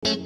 My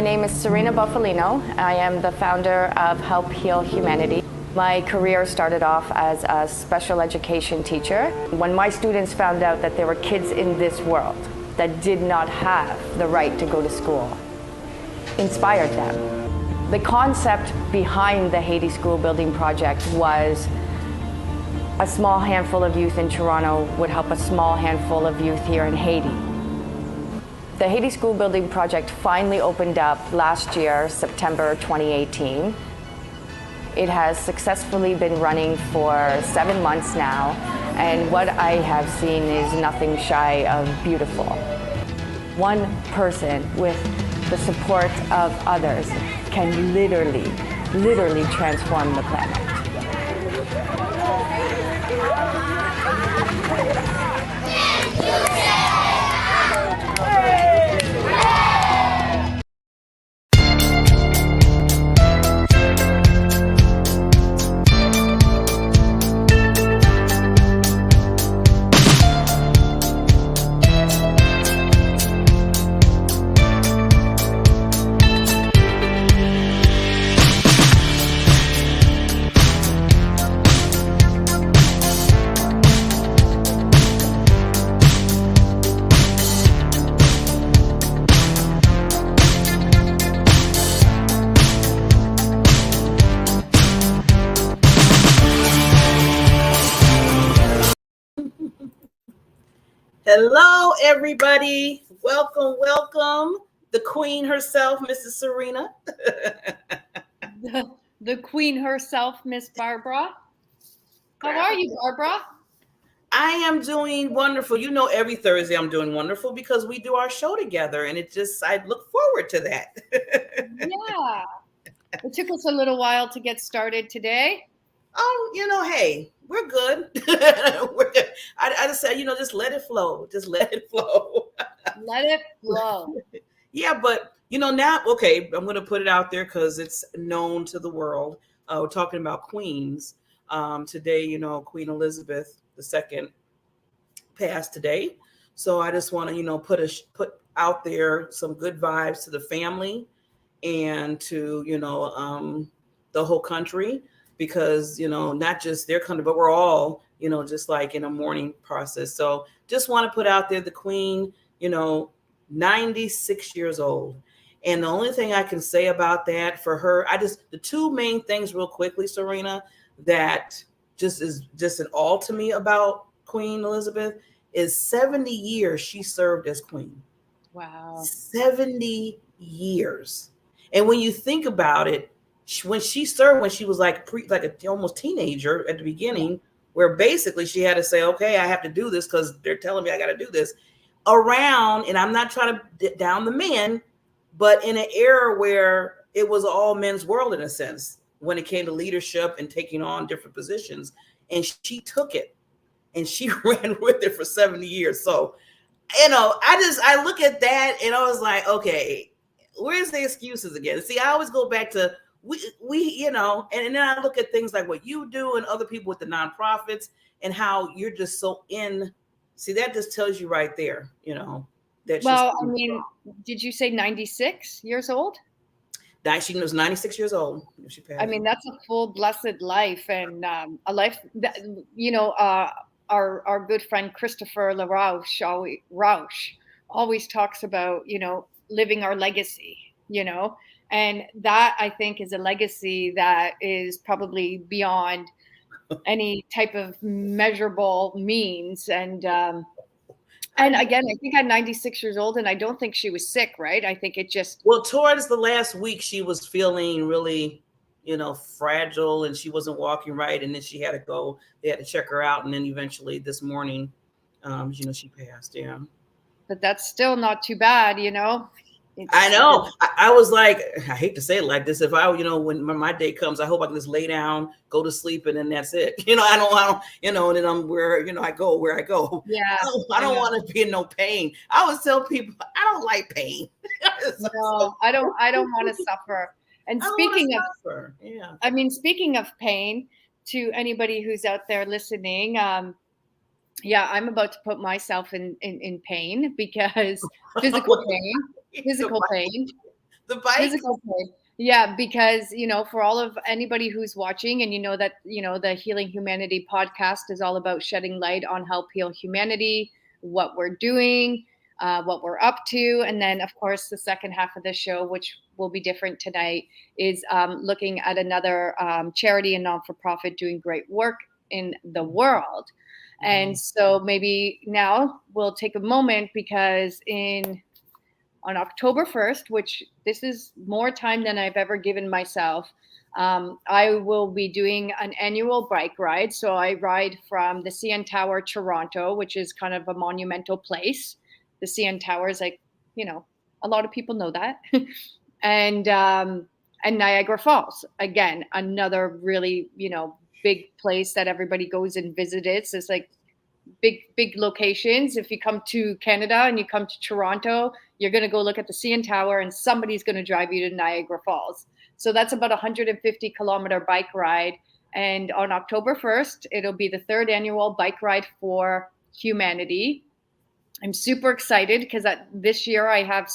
name is Serena Bufalino. I am the founder of Help Heal Humanity. My career started off as a special education teacher. When my students found out that there were kids in this world that did not have the right to go to school, inspired them. The concept behind the Haiti School Building Project was a small handful of youth in Toronto would help a small handful of youth here in Haiti. The Haiti School Building Project finally opened up last year, September 2018. It has successfully been running for 7 months now, and what I have seen is nothing shy of beautiful. One person with the support of others can literally transform the planet. Hello, everybody. Welcome, welcome. The queen herself, Mrs. Serena. the queen herself, Miss Barbara. How are you, Barbara? I am doing wonderful. You know, every Thursday I'm doing wonderful because we do our show together, and I look forward to that. Yeah. It took us a little while to get started today. Oh, hey, we're good. I just said, just let it flow. Just let it flow. Let it flow. Yeah, but, now, okay, I'm going to put it out there because it's known to the world. We're talking about queens. Today, Queen Elizabeth II passed today. So I just want to, put out there some good vibes to the family and to, the whole country. Because, not just their country, but we're all, just like in a mourning process. So just want to put out there the queen, 96 years old. And the only thing I can say about that for her, the two main things real quickly, Serena, that just is just an all to me about Queen Elizabeth is 70 years she served as queen. Wow. 70 years. And when you think about it, when she served, when she was like almost teenager at the beginning, where basically she had to say, okay, I have to do this because they're telling me I got to do this. around, and I'm not trying to down the men, but in an era where it was all men's world in a sense when it came to leadership and taking on different positions. And she took it and she ran with it for 70 years. So, I look at that and I was like, okay, where's the excuses again? See, I always go back to we and then I look at things like what you do and other people with the nonprofits and how you're just so in. See, that just tells you right there, that well, I mean, did you say 96 years old? She was 96 years old when she passed. I mean, that's a full blessed life, and a life that, our good friend Christopher Rausch always talks about, living our legacy, and that I think is a legacy that is probably beyond any type of measurable means. And again, I think I'm 96 years old, and I don't think she was sick, right? I think it just... Well, towards the last week, she was feeling really, fragile, and she wasn't walking right. And then she had to go. They had to check her out. And then eventually this morning, she passed. Yeah. But that's still not too bad, I know. I was like, I hate to say it like this. If I, when my day comes, I hope I can just lay down, go to sleep, and then that's it. I don't, and then I'm where, I go where I go. Yeah. I don't want to be in no pain. I always tell people, I don't like pain. No, I don't want to suffer. And speaking of pain, to anybody who's out there listening, yeah, I'm about to put myself in pain because physical pain. Physical pain. The bike. Physical pain. Yeah, because, for all of anybody who's watching, and that, the Healing Humanity podcast is all about shedding light on Help Heal Humanity, what we're doing, what we're up to. And then, of course, the second half of the show, which will be different tonight, is looking at another charity and non-for-profit doing great work in the world. And so maybe now we'll take a moment because on October 1st, which this is more time than I've ever given myself, I will be doing an annual bike ride. So I ride from the CN Tower, Toronto, which is kind of a monumental place. The CN Tower is like, a lot of people know that. and Niagara Falls, again, another really, big place that everybody goes and visits. It's like big locations. If you come to Canada and you come to Toronto, you're going to go look at the CN Tower and somebody's going to drive you to Niagara Falls. So that's about a 150-kilometer bike ride. And on October 1st, it'll be the third annual bike ride for humanity. I'm super excited because this year I have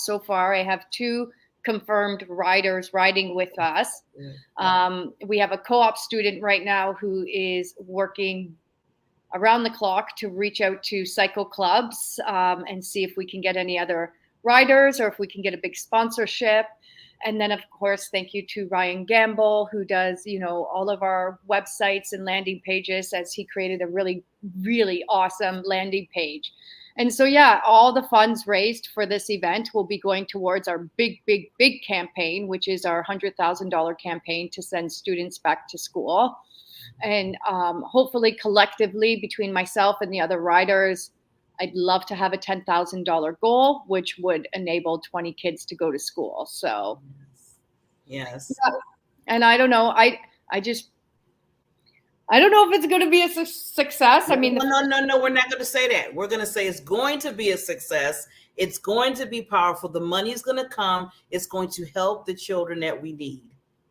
2 confirmed riders riding with us. We have a co-op student right now who is working around the clock to reach out to cycle clubs and see if we can get any other riders or if we can get a big sponsorship. And then, of course, thank you to Ryan Gamble, who does, all of our websites and landing pages, as he created a really, really awesome landing page. And so, yeah, all the funds raised for this event will be going towards our big campaign, which is our $100,000 campaign to send students back to school. And hopefully collectively between myself and the other riders, I'd love to have a $10,000 goal, which would enable 20 kids to go to school. So, yes. Yeah. And I don't know. I don't know if it's going to be a success. I mean, no, we're not going to say that. We're going to say it's going to be a success. It's going to be powerful. The money's going to come. It's going to help the children that we need.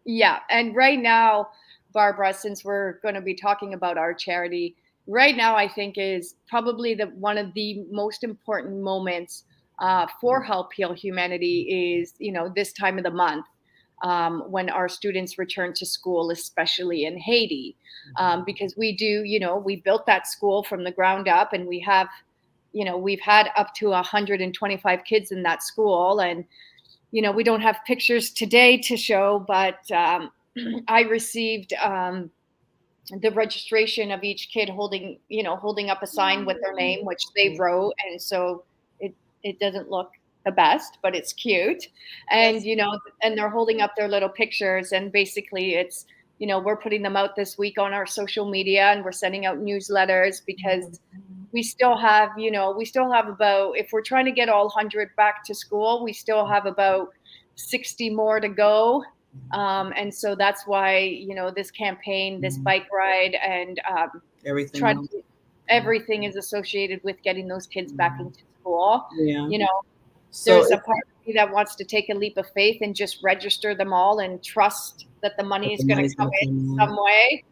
Yeah. And right now, Barbara, since we're going to be talking about our charity, right now I think is probably one of the most important moments for Help Heal Humanity is, this time of the month when our students return to school, especially in Haiti, because we do, we built that school from the ground up, and we have, we've had up to 125 kids in that school, and we don't have pictures today to show, but I received the registration of each kid holding up a sign with their name, which they wrote. And so it doesn't look the best, but it's cute. And, and they're holding up their little pictures. And basically it's, we're putting them out this week on our social media, and we're sending out newsletters because we still have, about, if we're trying to get all 100 back to school, we still have about 60 more to go. And so that's why, this campaign, this bike ride, and everything is associated with getting those kids back into school. Yeah. There's a part of me that wants to take a leap of faith and just register them all and trust that the money is going to come in some way,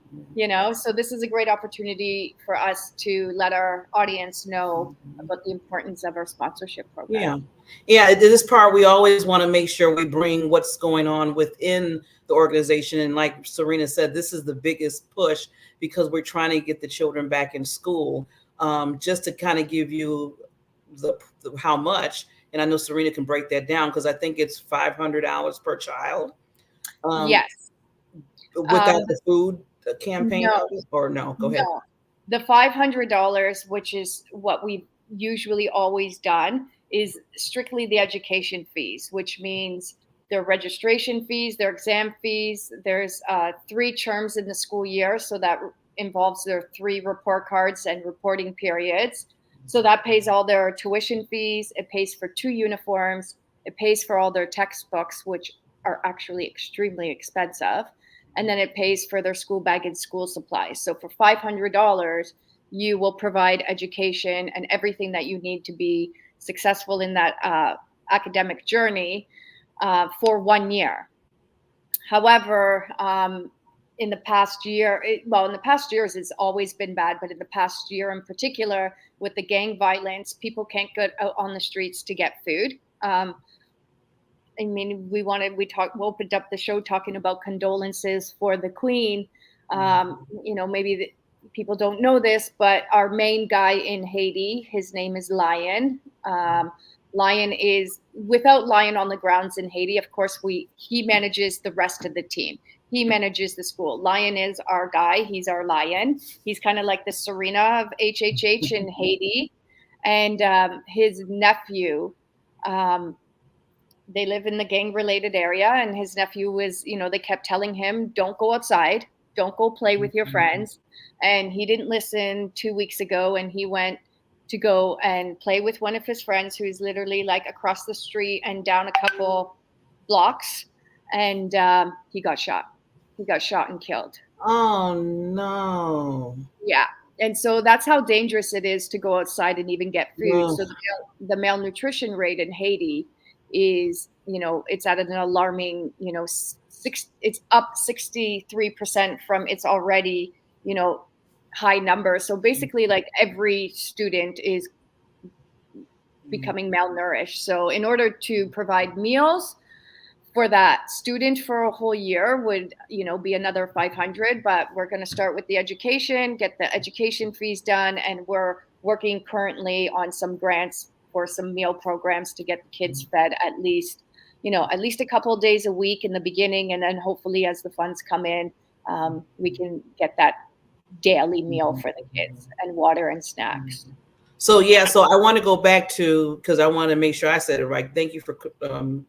So this is a great opportunity for us to let our audience know about the importance of our sponsorship program. Yeah. This part, we always want to make sure we bring what's going on within the organization. And like Serena said, this is the biggest push because we're trying to get the children back in school. Just to kind of give you the how much. And I know Serena can break that down because I think it's $500 per child. Yes. Without the food campaign, or no? Go ahead. No. The $500, which is what we've usually always done, is strictly the education fees, which means their registration fees, their exam fees. There's 3 terms in the school year, so that involves their 3 report cards and reporting periods. So that pays all their tuition fees. It pays for 2 uniforms. It pays for all their textbooks, which are actually extremely expensive. And then it pays for their school bag and school supplies. So for $500, you will provide education and everything that you need to be successful in that academic journey for 1 year. However, in the past year, in the past years, it's always been bad, but in the past year in particular, with the gang violence, people can't get out on the streets to get food. We opened up the show talking about condolences for the Queen. Maybe people don't know this, but our main guy in Haiti, his name is Lion. Lion is, without Lion on the grounds in Haiti, of course, he manages the rest of the team. He manages the school. Lion is our guy. He's our lion. He's kind of like the Serena of HHH in Haiti. And his nephew, they live in the gang-related area. And his nephew was, they kept telling him, don't go outside. Don't go play with your friends. And he didn't listen 2 weeks ago. And he went to go and play with one of his friends who's literally like across the street and down a couple blocks. And he got shot. He got shot and killed. Oh, no. Yeah. And so that's how dangerous it is to go outside and even get food. So the malnutrition rate in Haiti is, it's at an alarming, it's up 63% from its already, high number. So basically, like, every student is becoming malnourished. So in order to provide meals for that student for a whole year would, be another $500, but we're going to start with the education, get the education fees done. And we're working currently on some grants for some meal programs to get the kids fed at least a couple of days a week in the beginning. And then hopefully as the funds come in, we can get that daily meal for the kids and water and snacks. So I want to go back to, because I want to make sure I said it right. Thank you for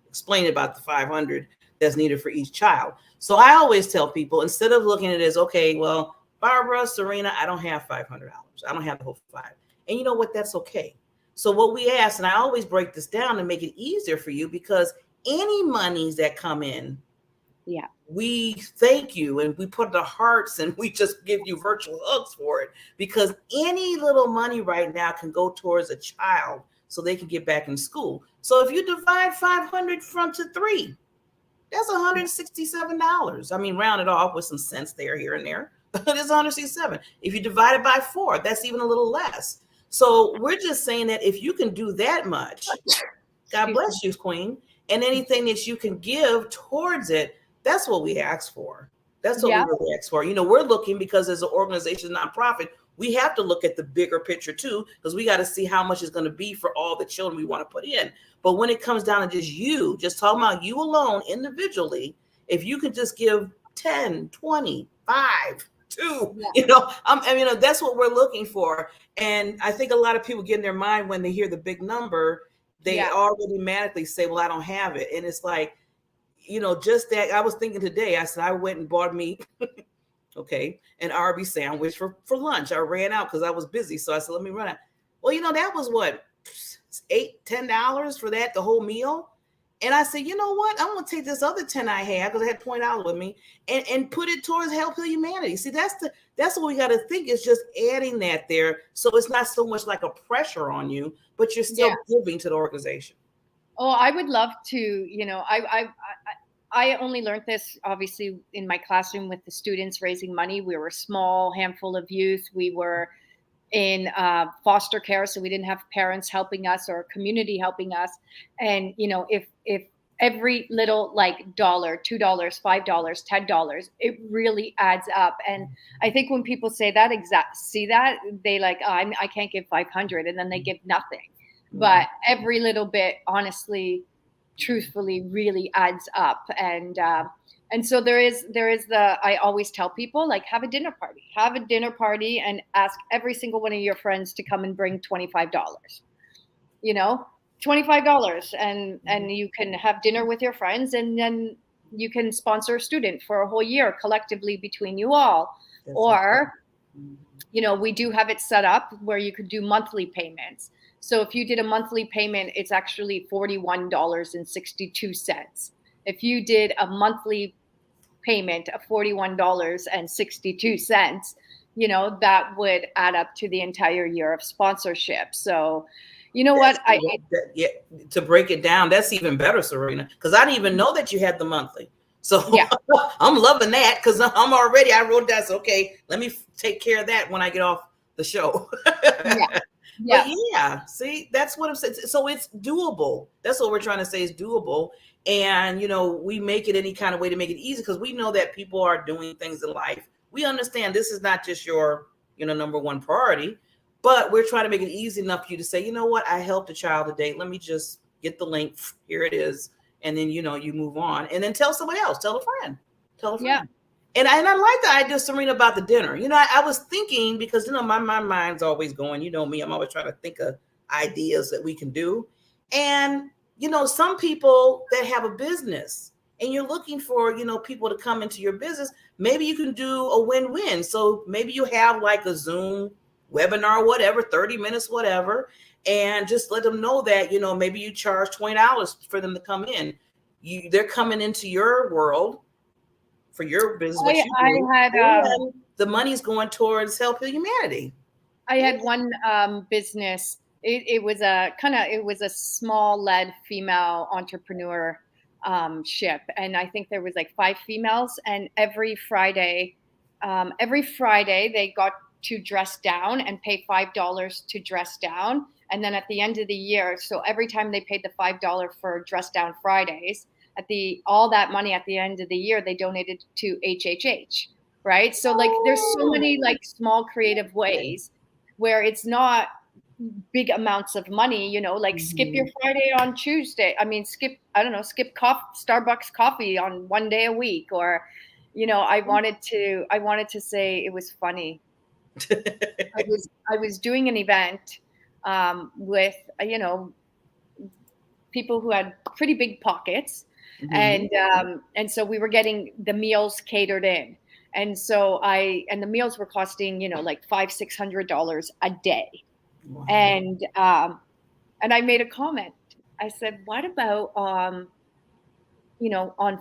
explaining about the 500 that's needed for each child. So I always tell people, instead of looking at it as, okay, well, Barbara, Serena, I don't have $500. I don't have the whole 5. And you know what? That's okay. So what we ask, and I always break this down to make it easier for you, because any monies that come in, we thank you and we put the hearts and we just give you virtual hugs for it, because any little money right now can go towards a child so they can get back in school. So if you divide 500 to 3, that's $167. I mean, round it off with some cents there, here and there. It's 167. If you divide it by 4, that's even a little less. So we're just saying that if you can do that much, God bless you, Queen, and anything that you can give towards it, that's what we ask for. That's what we really ask for. We're looking, because as an organization, nonprofit, we have to look at the bigger picture too, because we got to see how much it's going to be for all the children we want to put in. But when it comes down to just talking about you alone individually, if you could just give 10, 20, 5, 2, that's what we're looking for. And I think a lot of people get in their mind when they hear the big number, they automatically say, well, I don't have it. And it's like, just that. I was thinking today, I said, I went and bought me okay, an Arby's sandwich for lunch. I ran out because I was busy. So I said, let me run out. Well, that was what, $8-10 for that, the whole meal. And I said, you know what? I'm going to take this other 10 I had, because I had $20 with me, and put it towards Help Heal Humanity. See, that's what we got to think, is just adding that there. So it's not so much like a pressure on you, but you're still giving to the organization. Oh, I would love to, I only learned this obviously in my classroom with the students raising money. We were a small handful of youth. We were in foster care, so we didn't have parents helping us or community helping us. And if every little like $1, $2, $5, $10, it really adds up. And I think when people say that, see that, they like, oh, I can't give 500, and then they give nothing. But every little bit, honestly, truthfully, really adds up. And so there is I always tell people, like, have a dinner party and ask every single one of your friends to come and bring $25, $25, and you can have dinner with your friends, and then you can sponsor a student for a whole year collectively between you all. Or, we do have it set up where you could do monthly payments. So if you did a monthly payment, it's actually $41.62. If you did a monthly payment of $41.62, that would add up to the entire year of sponsorship. So, to break it down, that's even better, Serena, because I didn't even know that you had the monthly. So I'm loving that, because I wrote that. So, okay, let me take care of that when I get off the show. Yeah. See, that's what I'm saying. So it's doable. That's what we're trying to say, is doable. And, we make it any kind of way to make it easy, because we know that people are doing things in life. We understand this is not just your, number one priority, but we're trying to make it easy enough for you to say, you know what, I helped a child today. Let me just get the link. Here it is. And then, you move on, and then tell somebody else, tell a friend. Yeah. And I like the idea, Serena, about the dinner. I was thinking, because, my mind's always going, me, I'm always trying to think of ideas that we can do. And, some people that have a business and you're looking for, people to come into your business, maybe you can do a win-win. So maybe you have like a Zoom webinar, whatever, 30 minutes, whatever, and just let them know that, maybe you charge $20 for them to come in. They're coming into your world for your business. The money's going towards Help Heal Humanity. I had one business. It was a small led female entrepreneur ship, and I think there was like 5 females. And every Friday they got to dress down and pay $5 to dress down. And then at the end of the year, so every time they paid the $5 for dress down Fridays, all that money at the end of the year, they donated to HHH, right? So like there's so many like small creative ways where it's not big amounts of money, like skip your Friday on Tuesday. I mean, skip Starbucks coffee on one day a week, or, I wanted to say it was funny. I was doing an event with, people who had pretty big pockets. Mm-hmm. And so we were getting the meals catered in. And so the meals were costing, like $500-600 a day. Wow. And I made a comment. I said, what about, on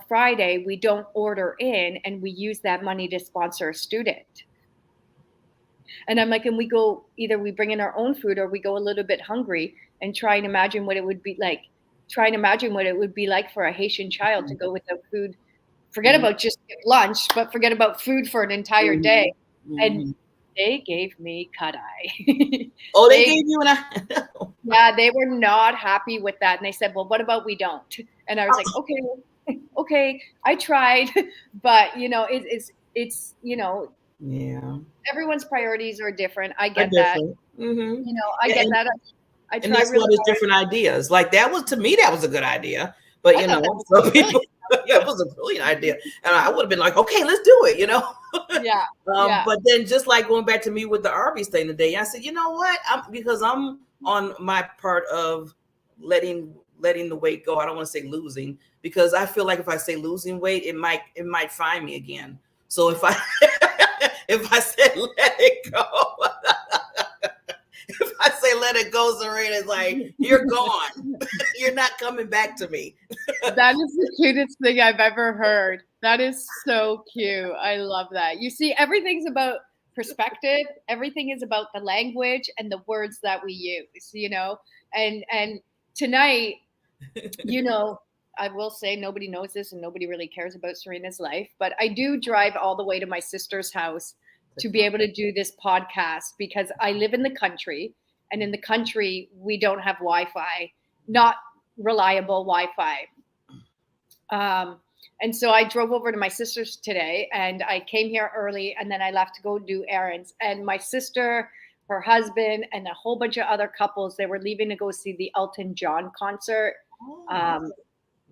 Friday, we don't order in and we use that money to sponsor a student. And I'm like, and we bring in our own food, or we go a little bit hungry and try and imagine what it would be like. Try and imagine what it would be like for a Haitian child to go without food. Forget about just lunch, but forget about food for an entire day. And they gave me cut-eye. Oh, they gave you an eye? Yeah, they were not happy with that. And they said, well, what about we don't? And I was like, okay, I tried. But, it's everyone's priorities are different. I get that. Mm-hmm. I get that. And that's why there's different ideas. Like to me, that was a good idea. But, some people, it was a brilliant idea. And I would have been like, okay, let's do it, Yeah. But then just like going back to me with the Arby's thing today, I said, you know what? Because I'm on my part of letting the weight go. I don't want to say losing, because I feel like if I say losing weight, it might find me again. So if I If I said let it go, if I say let it go, Serena, it's like, you're gone. You're not coming back to me. That is the cutest thing I've ever heard. That is so cute. I love that. You see, everything's about perspective. Everything is about the language and the words that we use, and tonight, I will say nobody knows this and nobody really cares about Serena's life, but I do drive all the way to my sister's house to be able to do this podcast because I live in the country, and in the country, we don't have Wi-Fi, not reliable Wi-Fi. And so I drove over to my sister's today, and I came here early, and then I left to go do errands. And my sister, her husband, and a whole bunch of other couples, they were leaving to go see the Elton John concert. Wow.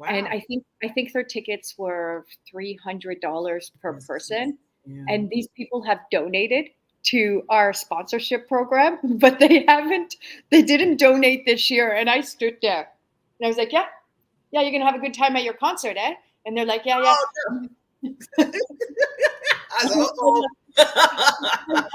And I think their tickets were $300 per person. Yeah. And these people have donated to our sponsorship program, but they didn't donate this year. And I stood there and I was like, yeah, you're going to have a good time at your concert, eh? And they're like, yeah. I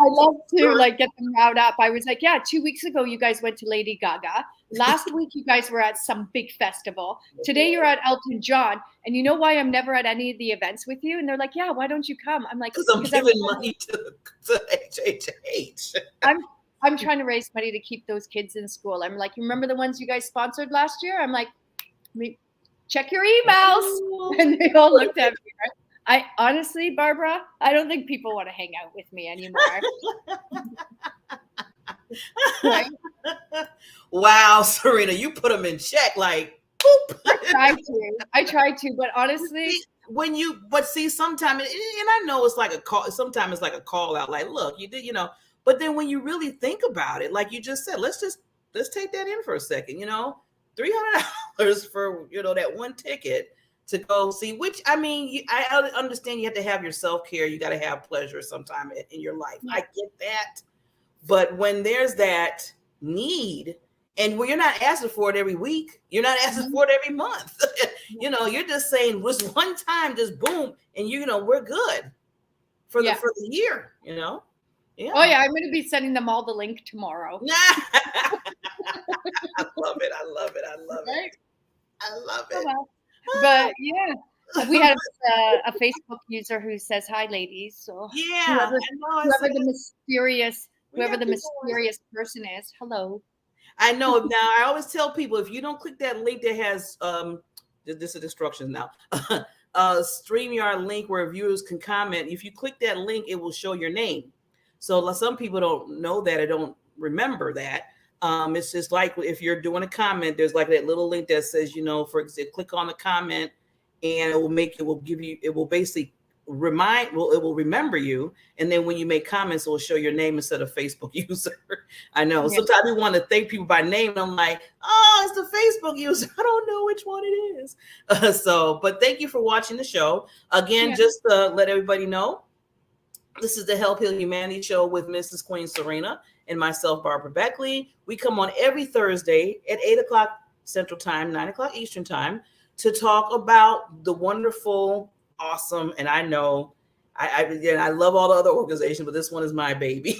love to get them riled up. I was like, 2 weeks ago, you guys went to Lady Gaga. Last week, you guys were at some big festival. Today, you're at Elton John. And you know why I'm never at any of the events with you? And they're like, yeah, why don't you come? I'm like, because I'm giving money to HHH. I'm trying to raise money to keep those kids in school. I'm like, you remember the ones you guys sponsored last year? I'm like, check your emails. And they all looked at me, right? I honestly, Barbara, I don't think people want to hang out with me anymore. Right? Wow, Serena, you put them in check, like, boop. I tried to, but honestly, sometimes, and I know it's like a call. Sometimes it's like a call out, like, look, you did, But then when you really think about it, like you just said, let's take that in for a second. $300 for that one ticket to go see, which, I mean, I understand you have to have your self-care. You got to have pleasure sometime in your life. Yeah. I get that. But when there's that need, and when you're not asking for it every week, you're not asking for it every month, you're just saying, was one time, just boom, and we're good for the year, Yeah. Oh yeah, I'm going to be sending them all the link tomorrow. I love it. Right? I love it. Oh, well. But yeah, we have a Facebook user who says, hi, ladies. So whoever the mysterious person is, hello. I know. Now, I always tell people, if you don't click that link that has, this is instructions now, StreamYard link where viewers can comment. If you click that link, it will show your name. So some people don't know that or don't remember that. It's just like if you're doing a comment, there's like that little link that says, for example, click on the comment, and it will basically it will remember you. And then when you make comments, it will show your name instead of Facebook user. I know. Yeah. Sometimes we want to thank people by name. And I'm like, oh, it's the Facebook user. I don't know which one it is. But thank you for watching the show. Again, just to let everybody know, this is the Help Heal Humanity show with Mrs. Queen Serena and myself, Barbara Beckley. We come on every Thursday at 8 o'clock Central Time, 9 o'clock Eastern Time, to talk about the wonderful, awesome, and I know, I love all the other organizations, but this one is my baby.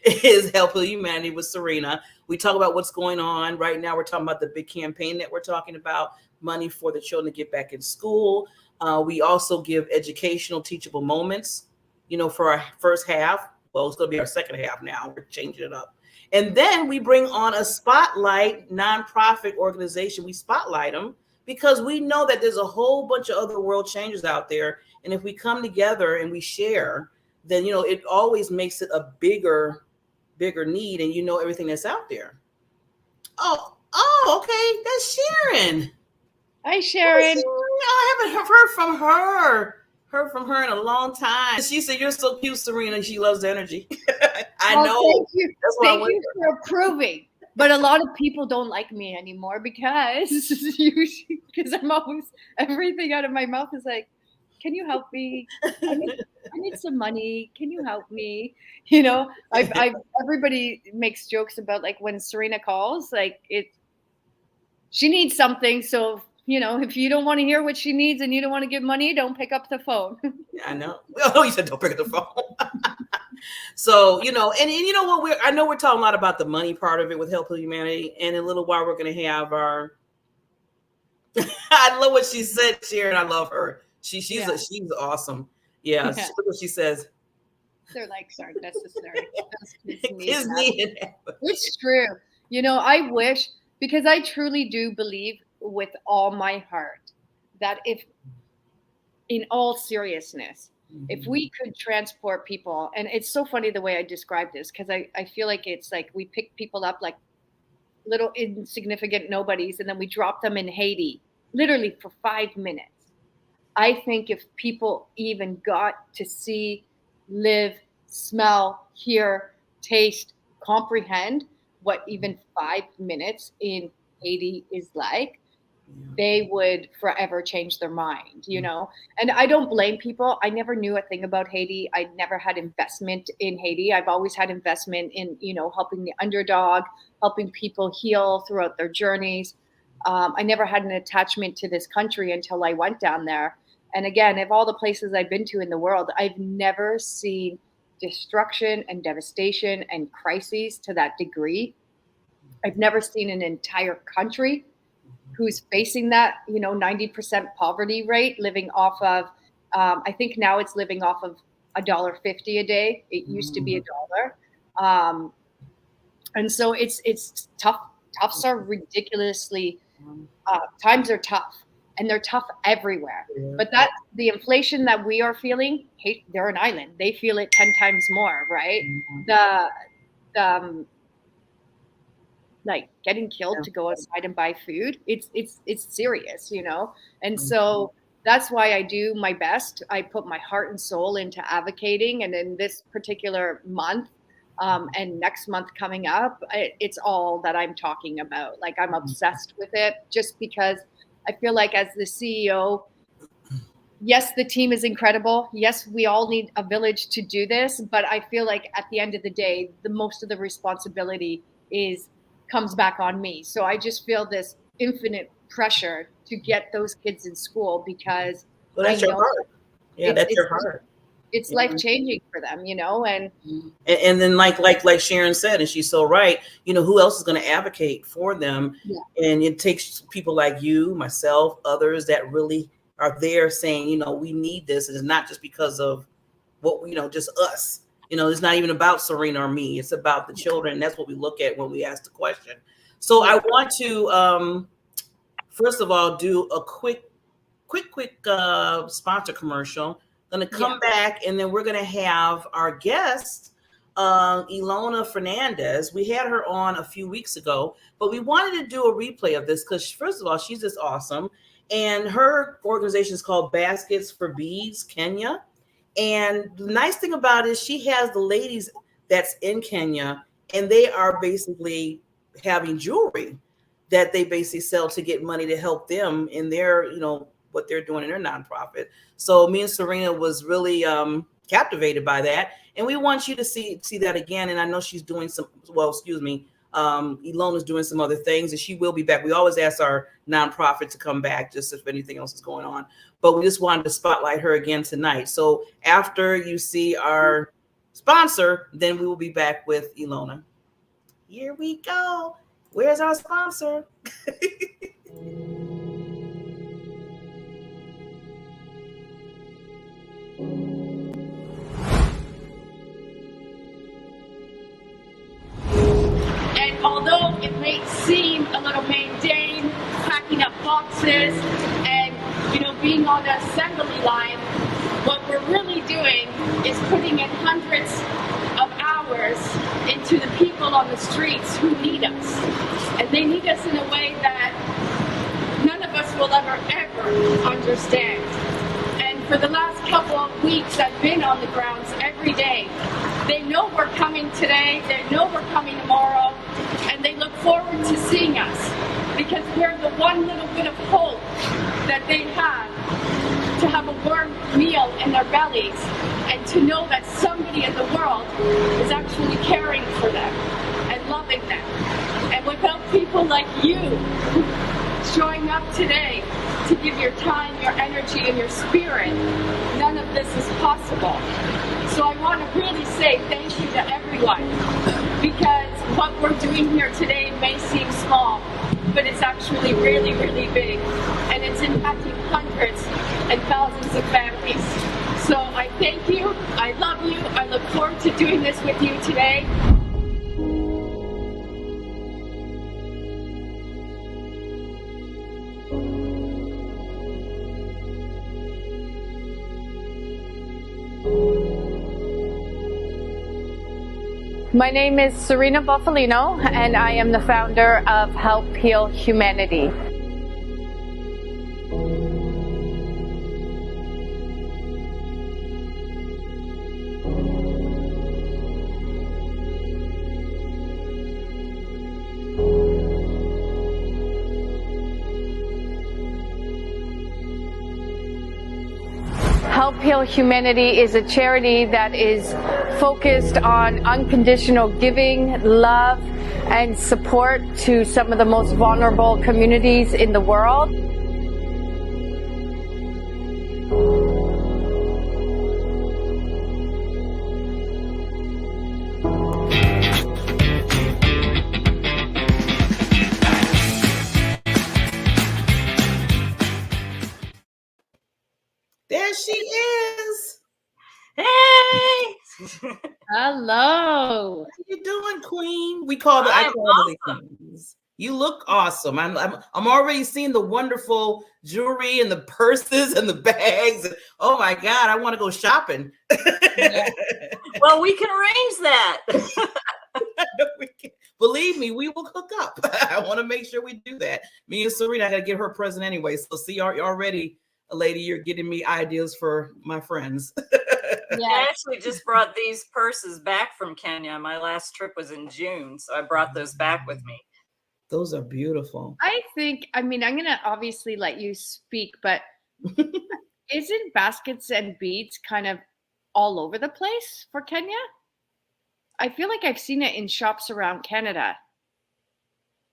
It is Help Heal Humanity with Serena. We talk about what's going on. Right now, we're talking about the big campaign that we're talking about, money for the children to get back in school. We also give educational, teachable moments, for our first half. Well, it's going to be our second half now. We're changing it up. And then we bring on a spotlight nonprofit organization. We spotlight them because we know that there's a whole bunch of other world changers out there. And if we come together and we share, then, it always makes it a bigger need. And everything that's out there. Oh, okay. That's Sharon. Hi, Sharon. I haven't heard from her in a long time. She said, you're so cute, Serena. She loves the energy. I know. Thank you. Thank you for approving. But a lot of people don't like me anymore because I'm always, everything out of my mouth is like, can you help me? I need some money. Can you help me? Everybody makes jokes about like when Serena calls, like she needs something. So if you don't want to hear what she needs and you don't want to give money, don't pick up the phone. Yeah, I know. Oh, you said don't pick up the phone. So, and you know what, I know we're talking a lot about the money part of it with Help Heal Humanity, and in a little while we're going to have our, I love what she said, Sharon. I love her. She's awesome. Yeah. Look what she says. They're like, sorry, necessary. Kids need it. It's true. I wish, because I truly do believe with all my heart that if, in all seriousness, if we could transport people, and it's so funny the way I describe this, because I feel like it's like we pick people up like little insignificant nobodies, and then we drop them in Haiti, literally for 5 minutes. I think if people even got to see, live, smell, hear, taste, comprehend what even 5 minutes in Haiti is like, they would forever change their mind, And I don't blame people. I never knew a thing about Haiti. I never had investment in Haiti. I've always had investment in, helping the underdog, helping people heal throughout their journeys. I never had an attachment to this country until I went down there. And again, of all the places I've been to in the world, I've never seen destruction and devastation and crises to that degree. I've never seen an entire country who's facing that, 90% poverty rate, living off of, I think now it's living off of $1.50 a day. It used to be $1. And so it's tough. Toughs are ridiculously, times are tough, and they're tough everywhere. Yeah. But the inflation that we are feeling, they're an island. They feel it 10 times more, right? The like getting killed to go outside and buy food, it's serious, And so that's why I do my best. I put my heart and soul into advocating. And in this particular month, and next month coming up, it's all that I'm talking about. Like, I'm obsessed with it, just because I feel like as the CEO, yes, the team is incredible. Yes, we all need a village to do this. But I feel like at the end of the day, the most of the responsibility comes back on me. So I just feel this infinite pressure to get those kids in school, because that's your heart. Yeah, that's your heart. It's life-changing for them, and then like Sharon said, and she's so right, who else is going to advocate for them? Yeah. And it takes people like you, myself, others that really are there saying, we need this. It's not just because of what, just us. It's not even about Serena or me. It's about the children. That's what we look at when we ask the question. So I want to, first of all, do a quick sponsor commercial. Going to come back, and then we're going to have our guest, Ilona Fernandez. We had her on a few weeks ago, but we wanted to do a replay of this because, first of all, she's just awesome. And her organization is called Baskets for Beads Kenya. And the nice thing about it is she has the ladies that's in Kenya, and they are basically having jewelry that they basically sell to get money to help them in their, what they're doing in their nonprofit. So me and Serena was really captivated by that. And we want you to see that again. And I know she's doing Ilona's doing some other things, and she will be back. We always ask our nonprofit to come back just if anything else is going on. But we just wanted to spotlight her again tonight. So after you see our sponsor, then we will be back with Ilona. Here we go. Where's our sponsor? And although it may seem a little mundane, packing up boxes and, being on the assembly line, what we're really doing is putting in hundreds of hours into the people on the streets who need us. And they need us in a way that none of us will ever understand. And for the last couple of weeks, I've been on the grounds every day. They know we're coming today, they know we're coming tomorrow, and they look forward to seeing us, because we're the one little bit of hope that they have a warm meal in their bellies, and to know that somebody in the world is actually caring for them and loving them. And without people like you showing up today to give your time, your energy, and your spirit, none of this is possible. So I want to really say thank you to everyone, because what we're doing here today may seem small, but it's actually really, really big, and it's impacting hundreds and thousands of families. So I thank you, I love you, I look forward to doing this with you today. My name is Serena Bufalino, and I am the founder of Help Heal Humanity. Help Heal Humanity is a charity that is focused on unconditional giving, love, and support to some of the most vulnerable communities in the world. There she is. Hey! Hello. How you doing, Queen? I call the queens. You look awesome. I'm already seeing the wonderful jewelry and the purses and the bags. Oh my God, I want to go shopping. Yeah. Well, we can arrange that. Believe me, we will hook up. I want to make sure we do that. Me and Serena, I got to get her a present anyway. So see, already, lady, you're getting me ideas for my friends. Yeah, I actually just brought these purses back from Kenya. My last trip was in June, so I brought those back with me. Those are beautiful. I'm going to obviously let you speak, but isn't baskets and beads kind of all over the place for Kenya? I feel like I've seen it in shops around Canada.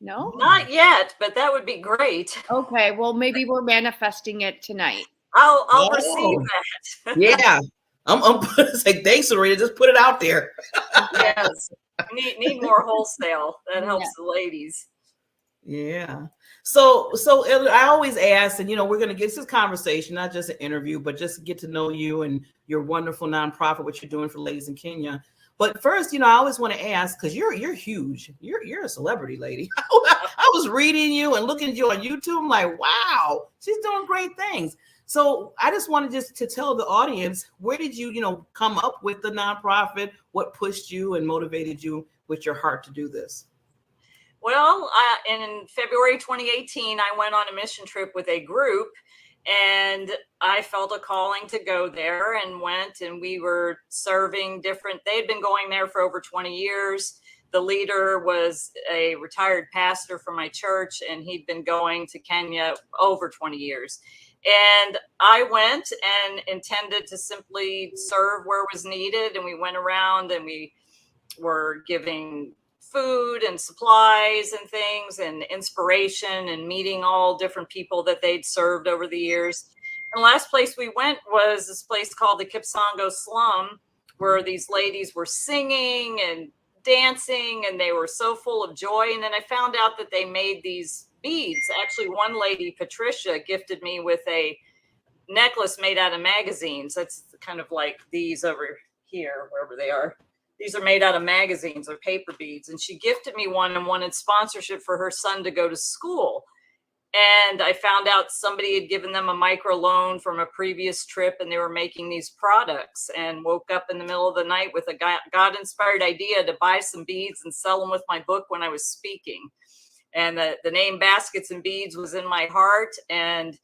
No? Not yet, but that would be great. Okay, well, maybe we're manifesting it tonight. I'll receive that. Yeah. I'm say thanks, Serena. Just put it out there. Yes. Need more wholesale. That helps the ladies. Yeah. So I always ask, and we're going to get this conversation, not just an interview, but just get to know you and your wonderful nonprofit, what you're doing for ladies in Kenya. But first, I always want to ask, because you're huge. You're a celebrity, lady. I was reading you and looking at you on YouTube. I'm like, wow, she's doing great things. So I just wanted to tell the audience, where did you, come up with the nonprofit? What pushed you and motivated you with your heart to do this? Well, in February 2018, I went on a mission trip with a group, and I felt a calling to go there and went, and we were serving they had been going there for over 20 years. The leader was a retired pastor from my church, and he'd been going to Kenya over 20 years. And I went and intended to simply serve where was needed. And we went around and we were giving food and supplies and things and inspiration and meeting all different people that they'd served over the years. And the last place we went was this place called the Kipsongo Slum, where these ladies were singing and dancing, and they were so full of joy. And then I found out that they made these beads. Actually, one lady, Patricia, gifted me with a necklace made out of magazines. That's kind of like these over here, wherever they are. These are made out of magazines or paper beads. And she gifted me one and wanted sponsorship for her son to go to school. And I found out somebody had given them a micro loan from a previous trip, and they were making these products, and woke up in the middle of the night with a God-inspired idea to buy some beads and sell them with my book when I was speaking. And the name Baskets and Beads was in my heart. And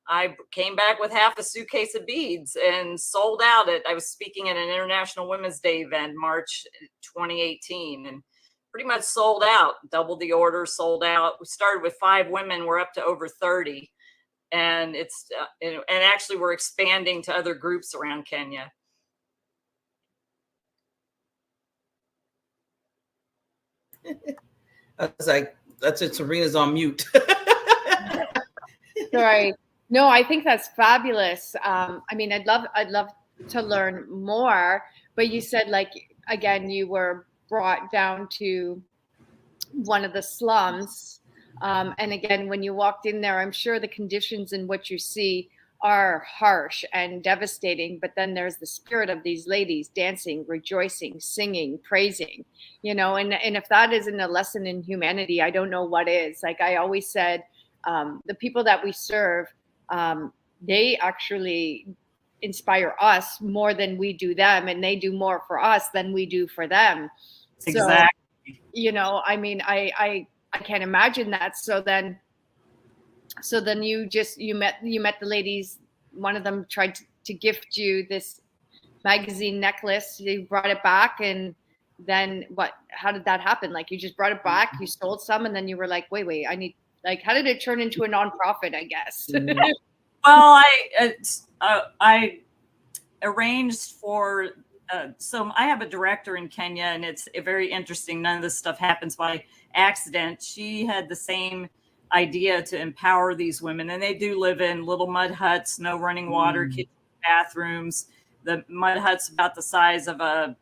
I came back with half a suitcase of beads and sold out I was speaking at an International Women's Day event, March 2018, and pretty much sold out, doubled the order, sold out. We started with 5 women. We're up to over 30. And and actually we're expanding to other groups around Kenya. I was like, that's it. Serena's on mute. Right. No, I think that's fabulous. I mean, I'd love to learn more, but you said like, again, you were brought down to one of the slums. And again, when you walked in there, I'm sure the conditions in what you see are harsh and devastating, but then there's the spirit of these ladies dancing, rejoicing, singing, praising, and if that isn't a lesson in humanity, I don't know what is. Like I always said, the people that we serve, they actually inspire us more than we do them, and they do more for us than we do for them. Exactly. So, I mean, I can't imagine that. So then you met the ladies. One of them tried to gift you this magazine necklace. You brought it back, and then what? How did that happen? Like you just brought it back, you sold some, and then you were like, wait, I need. Like, how did it turn into a nonprofit? I guess. Well, I arranged for. So I have a director in Kenya, and it's very interesting. None of this stuff happens by accident. She had the same idea to empower these women, and they do live in little mud huts, no running water, kitchen, bathrooms. The mud hut's about the size of a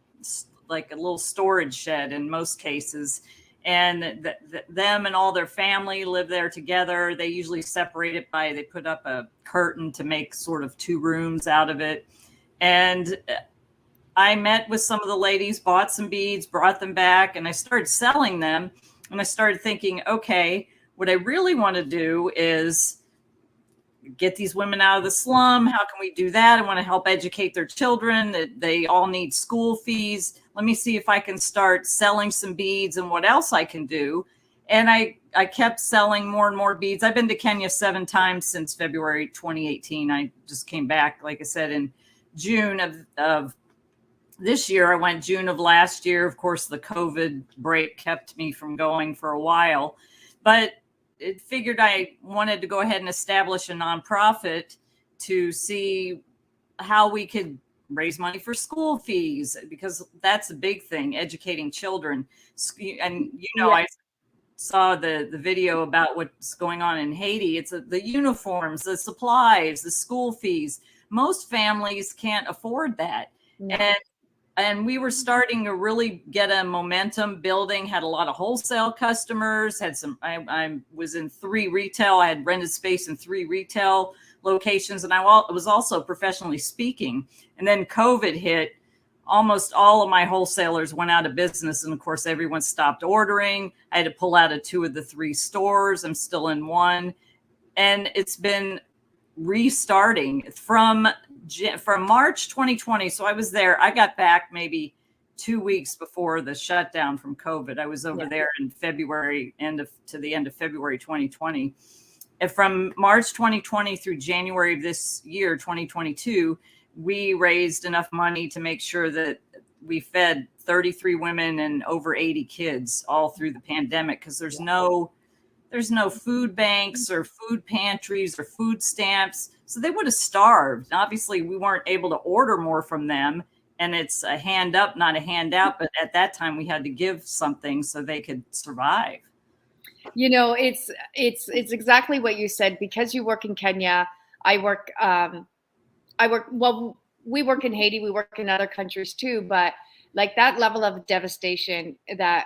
little storage shed in most cases. And them and all their family live there together. They usually separate it they put up a curtain to make sort of 2 rooms out of it. And I met with some of the ladies, bought some beads, brought them back, and I started selling them. And I started thinking, okay, what I really want to do is get these women out of the slum. How can we do that? I want to help educate their children. They all need school fees. Let me see if I can start selling some beads and what else I can do. And I kept selling more and more beads. I've been to Kenya 7 times since February 2018. I just came back, like I said, in June of this year. I went June of last year. Of course, the COVID break kept me from going for a while, but it figured I wanted to go ahead and establish a nonprofit to see how we could raise money for school fees, because that's a big thing, educating children. And, I saw the video about what's going on in Haiti. It's the uniforms, the supplies, the school fees. Most families can't afford that. Yeah. And we were starting to really get a momentum building, had a lot of wholesale customers, I was in 3 retail. I had rented space in 3 retail locations. And I was also professionally speaking. And then COVID hit. Almost all of my wholesalers went out of business. And of course, everyone stopped ordering. I had to pull out of 2 of the 3 stores. I'm still in 1. And it's been restarting from March 2020. So I was there. I got back maybe 2 weeks before the shutdown from COVID. I was over there in February, to the end of February 2020. And from March 2020 through January of this year, 2022, we raised enough money to make sure that we fed 33 women and over 80 kids all through the pandemic, because there's no food banks or food pantries or food stamps. So they would have starved. Obviously, we weren't able to order more from them. And it's a hand up, not a handout. But at that time, we had to give something so they could survive. It's exactly what you said. Because you work in Kenya, well, we work in Haiti, we work in other countries too. But like that level of devastation, that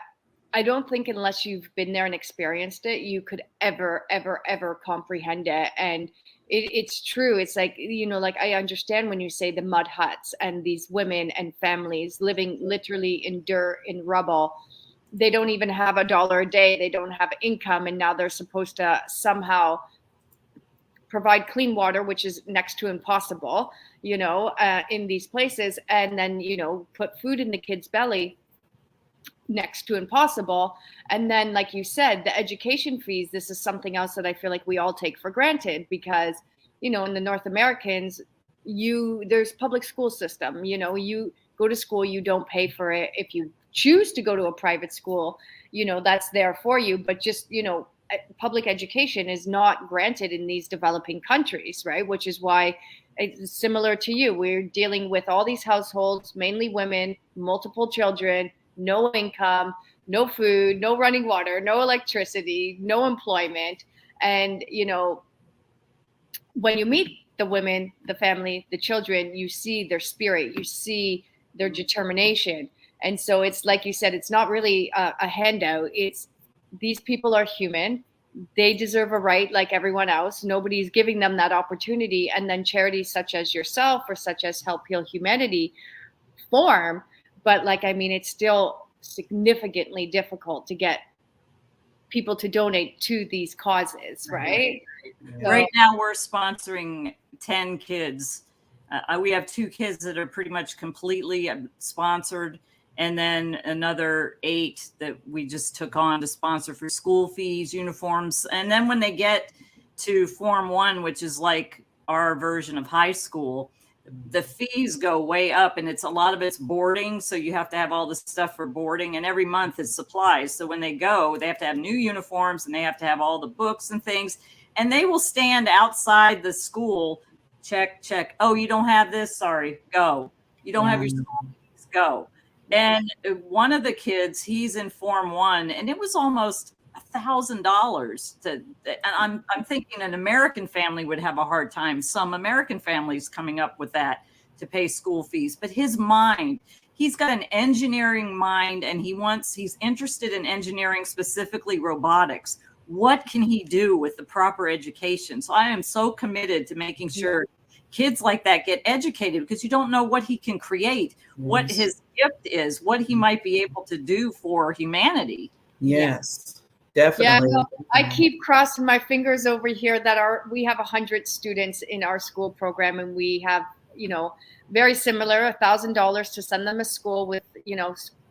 I don't think unless you've been there and experienced it, you could ever comprehend it. And it's true. It's like, like I understand when you say the mud huts and these women and families living literally in dirt, in rubble. They don't even have $1 a day. They don't have income. And now they're supposed to somehow provide clean water, which is next to impossible, in these places. And then, put food in the kid's belly, next to impossible. And then, like you said, the education fees, this is something else that I feel like we all take for granted, because, in the North Americans, there's public school system, you go to school, you don't pay for it. If you choose to go to a private school, that's there for you. But just, public education is not granted in these developing countries, right? Which is why it's similar to you. We're dealing with all these households, mainly women, multiple children, no income, no food, no running water, no electricity, no employment. And, when you meet the women, the family, the children, you see their spirit, you see their determination. And so it's like you said, it's not really a handout. It's these people are human. They deserve a right like everyone else. Nobody's giving them that opportunity. And then charities such as yourself or such as Help Heal Humanity form. But like, I mean, it's still significantly difficult to get people to donate to these causes, right? So, right now we're sponsoring 10 kids. We have 2 kids that are pretty much completely sponsored, and then another 8 that we just took on to sponsor for school fees, uniforms. And then when they get to Form 1, which is like our version of high school, the fees go way up, and it's a lot of it's boarding. So you have to have all the stuff for boarding, and every month is supplies. So when they go, they have to have new uniforms, and they have to have all the books and things, and they will stand outside the school, check. Oh, you don't have this? Sorry, go. You don't have your school fees? Go. And one of the kids, he's in Form 1, and it was almost $1,000 to, and I'm thinking an American family would have a hard time. Some American families coming up with that to pay school fees, but his mind, he's got an engineering mind, and he's interested in engineering, specifically robotics. What can he do with the proper education? So I am so committed to making sure kids like that get educated, because you don't know what he can create, what his gift is, what he might be able to do for humanity. Yes. Definitely. Yeah, no, I keep crossing my fingers over here that we have 100 students in our school program, and we have, very similar, $1,000 to send them to school with,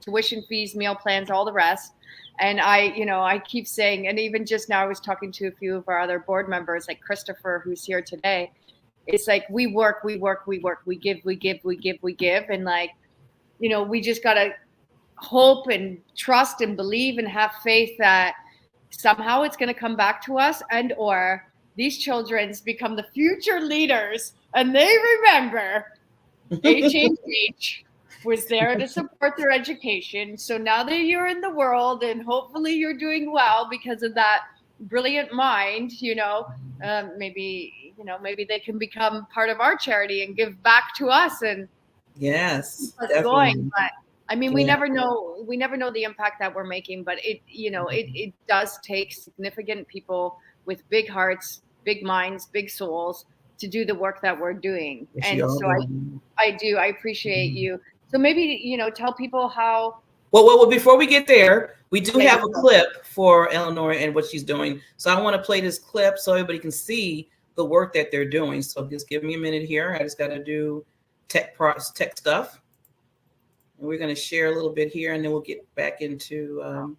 tuition fees, meal plans, all the rest. And I keep saying, and even just now I was talking to a few of our other board members, like Christopher, who's here today. It's like, we work, we give. And like, we just got to hope and trust and believe and have faith that somehow it's going to come back to us, and or these children become the future leaders, and they remember HHH was there to support their education. So now that you're in the world, and hopefully you're doing well because of that brilliant mind, maybe they can become part of our charity and give back to us and yes, keep us going. But I mean, we never know the impact that we're making, but it does take significant people with big hearts, big minds, big souls to do the work that we're doing. And so I appreciate you. So maybe, tell people how. Well, before we get there, we do have a clip for Eleanor and what she's doing. So I want to play this clip so everybody can see the work that they're doing. So just give me a minute here. I just got to do tech stuff. And we're going to share a little bit here, and then we'll get back into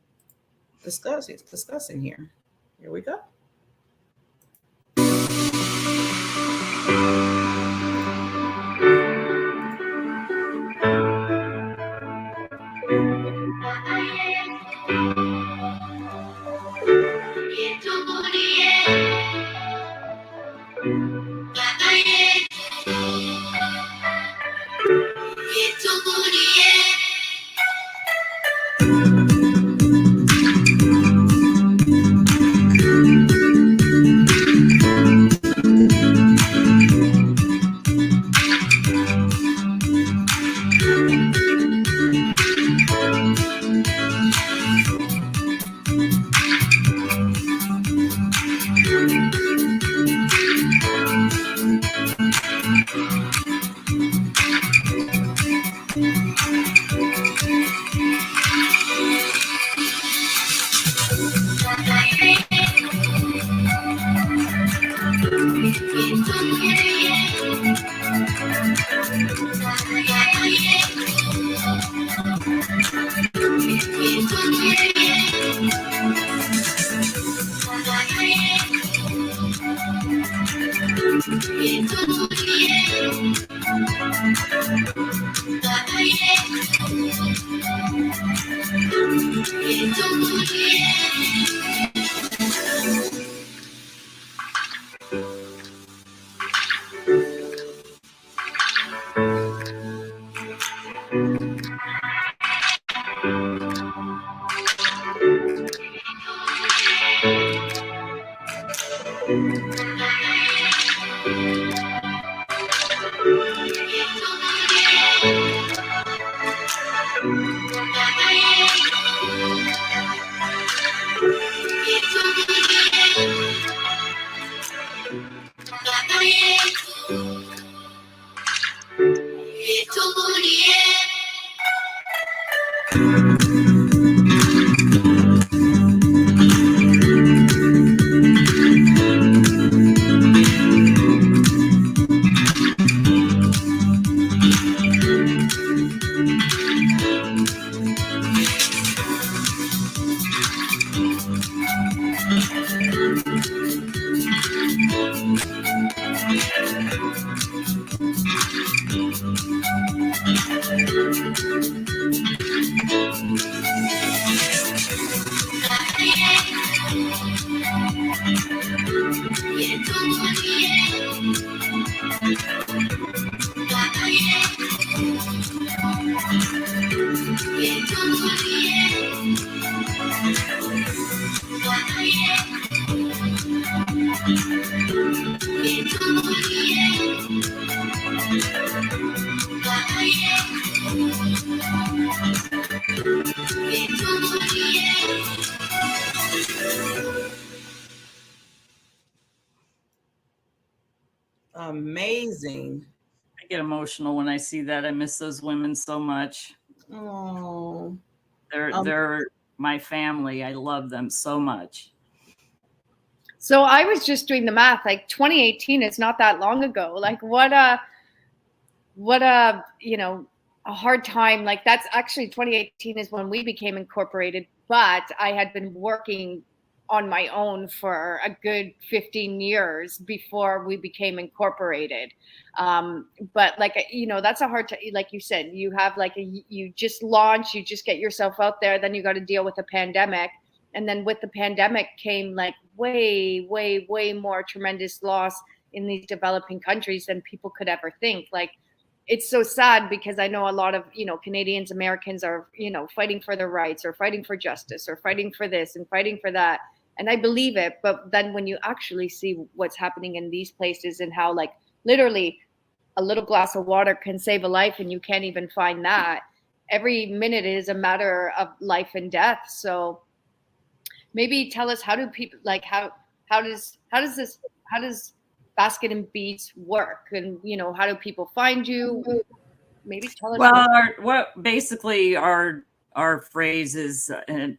discussing here. Here we go. Amazing. I get emotional when I see that. I miss those women so much. Oh, They're my family. I love them so much. So I was just doing the math, like 2018 is not that long ago. Like what a, you know, a hard time. Like that's actually 2018 is when we became incorporated, but I had been working on my own for a good 15 years before we became incorporated. But like, you know, that's a hard time. Like you said, you have like you just launch, you just get yourself out there, then you got to deal with a pandemic. And then with the pandemic came like way more tremendous loss in these developing countries than people could ever think. Like, it's so sad because I know a lot of, you know, Canadians, Americans are, you know, fighting for their rights or fighting for justice or fighting for this and fighting for that. And I believe it. But then when you actually see what's happening in these places and how like literally a little glass of water can save a life and you can't even find that, every minute is a matter of life and death. So maybe tell us, how do people, like, how does Basket and Beats work, and you know, how do people find you? Maybe tell us. Well, basically our phrase is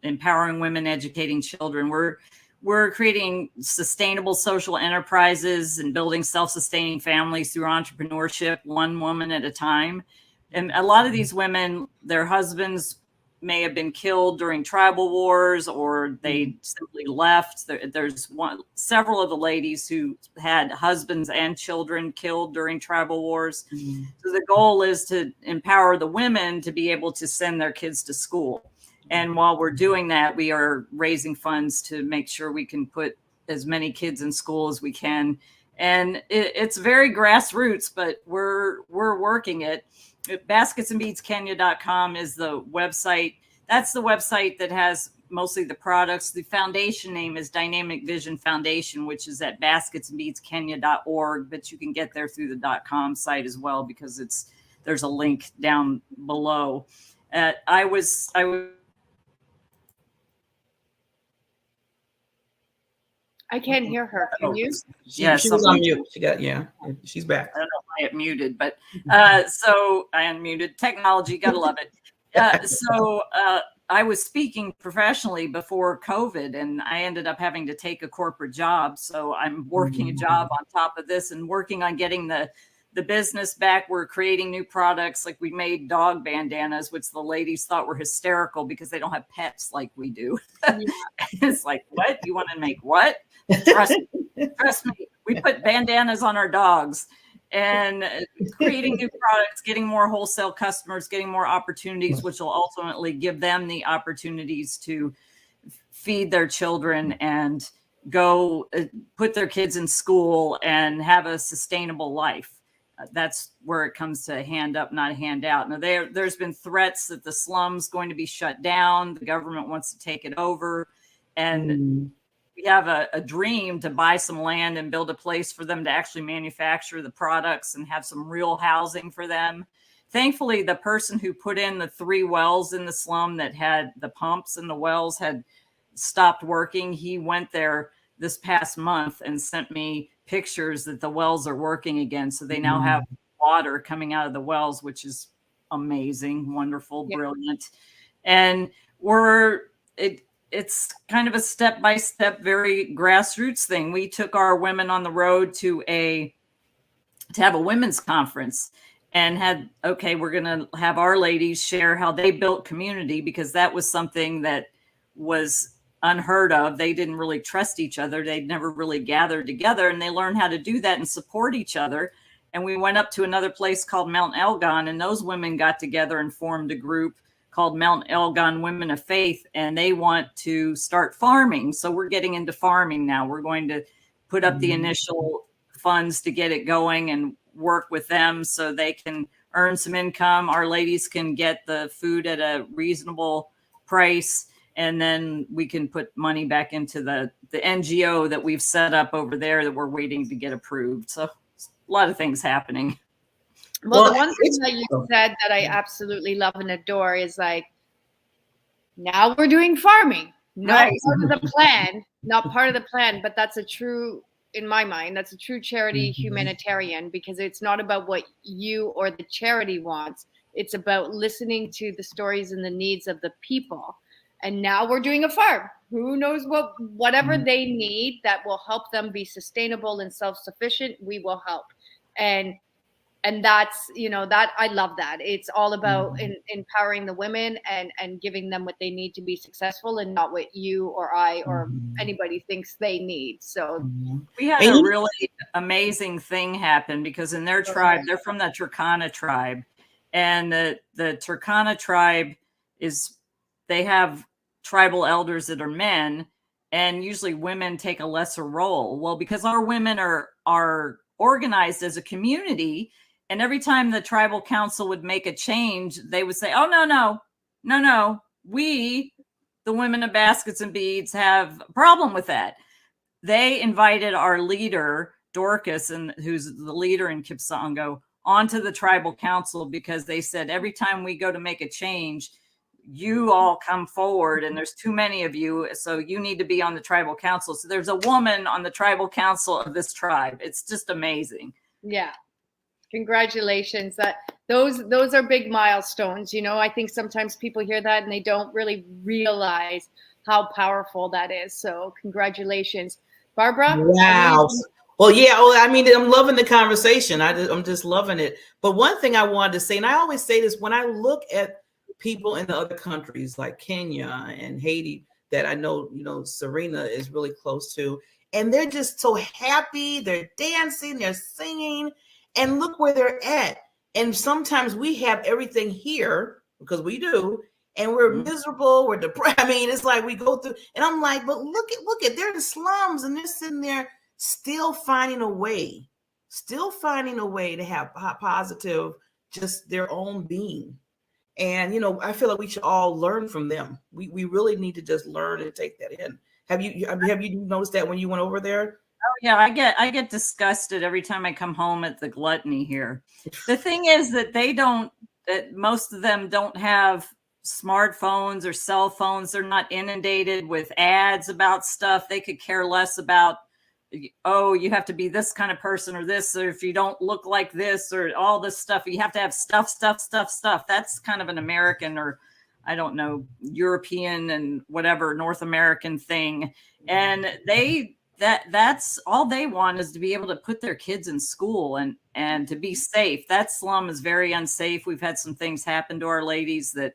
empowering women, educating children. We're creating sustainable social enterprises and building self-sustaining families through entrepreneurship, one woman at a time. And a lot of these women, their husbands may have been killed during tribal wars, or they simply left. There's several of the ladies who had husbands and children killed during tribal wars. Mm-hmm. So the goal is to empower the women to be able to send their kids to school. And while we're doing that, we are raising funds to make sure we can put as many kids in school as we can. And it's very grassroots, but we're working it. Basketsandbeatskenya.com is the website. That's the website that has mostly the products. The foundation name is Dynamic Vision Foundation, which is at basketsandbeatskenya.org, but you can get there through the .com site as well, because there's a link down below. I can't hear her. Can you? She was on mute. She's back. I don't know if I muted, but so I unmuted. Technology, gotta love it. I was speaking professionally before COVID, and I ended up having to take a corporate job. So I'm working a job on top of this and working on getting the business back. We're creating new products. Like we made dog bandanas, which the ladies thought were hysterical because they don't have pets like we do. Yeah. It's like, what? You want to make what? Trust me. We put bandanas on our dogs, and creating new products, getting more wholesale customers, getting more opportunities, which will ultimately give them the opportunities to feed their children and go put their kids in school and have a sustainable life. That's where it comes to hand up, not hand out. Now, there's been threats that the slum's going to be shut down. The government wants to take it over. And we have a dream to buy some land and build a place for them to actually manufacture the products and have some real housing for them. Thankfully, the person who put in the 3 wells in the slum that had the pumps in the wells had stopped working. He went there this past month and sent me pictures that the wells are working again. So they now have water coming out of the wells, which is amazing, wonderful, brilliant. And it's kind of a step-by-step, very grassroots thing. We took our women on the road to have a women's conference and had, okay, we're going to have our ladies share how they built community, because that was something that was unheard of. They didn't really trust each other. They'd never really gathered together, and they learned how to do that and support each other. And we went up to another place called Mount Elgon, and those women got together and formed a group called Mount Elgon Women of Faith, and they want to start farming. So we're getting into farming now. We're going to put up the initial funds to get it going and work with them so they can earn some income. Our ladies can get the food at a reasonable price, and then we can put money back into the NGO that we've set up over there that we're waiting to get approved. So a lot of things happening. Well, the one thing that you said that I absolutely love and adore is like, now we're doing farming, not part of the plan, but that's a true, in my mind, that's a true charity humanitarian, because it's not about what you or the charity wants. It's about listening to the stories and the needs of the people. And now we're doing a farm. Who knows whatever they need that will help them be sustainable and self-sufficient, we will help. And that's, that I love that. It's all about empowering the women and giving them what they need to be successful, and not what you or I or anybody thinks they need. So we had a really amazing thing happen, because in their tribe, they're from the Turkana tribe, and the Turkana tribe they have tribal elders that are men, and usually women take a lesser role. Well, because our women are organized as a community, and every time the tribal council would make a change, they would say, oh, no, we, the women of baskets and beads, have a problem with that. They invited our leader, Dorcas, and who's the leader in Kipsongo, onto the tribal council, because they said, every time we go to make a change, you all come forward, and there's too many of you, so you need to be on the tribal council. So there's a woman on the tribal council of this tribe. It's just amazing. Yeah. Congratulations. Those are big milestones. I think sometimes people hear that and they don't really realize how powerful that is. So congratulations. Barbara? Wow. Well, yeah. I mean, I'm loving the conversation. I'm just loving it. But one thing I wanted to say, and I always say this, when I look at people in the other countries like Kenya and Haiti that I know, Serena is really close to, and they're just so happy. They're dancing, they're singing, and look where they're at. And sometimes we have everything here, because we do, and we're miserable, we're depressed. I mean, it's like we go through, and I'm like, but look at, they're in slums, and they're sitting there still finding a way to have positive, just their own being. And, I feel like we should all learn from them. We really need to just learn and take that in. Have you noticed that when you went over there? Oh yeah, I get disgusted every time I come home at the gluttony here. The thing is that most of them don't have smartphones or cell phones. They're not inundated with ads about stuff. They could care less about, oh, you have to be this kind of person or this, or if you don't look like this, or all this stuff. You have to have stuff. That's kind of an American, or I don't know, European and whatever, North American thing. And that's all they want, is to be able to put their kids in school and to be safe. That slum is very unsafe. We've had some things happen to our ladies that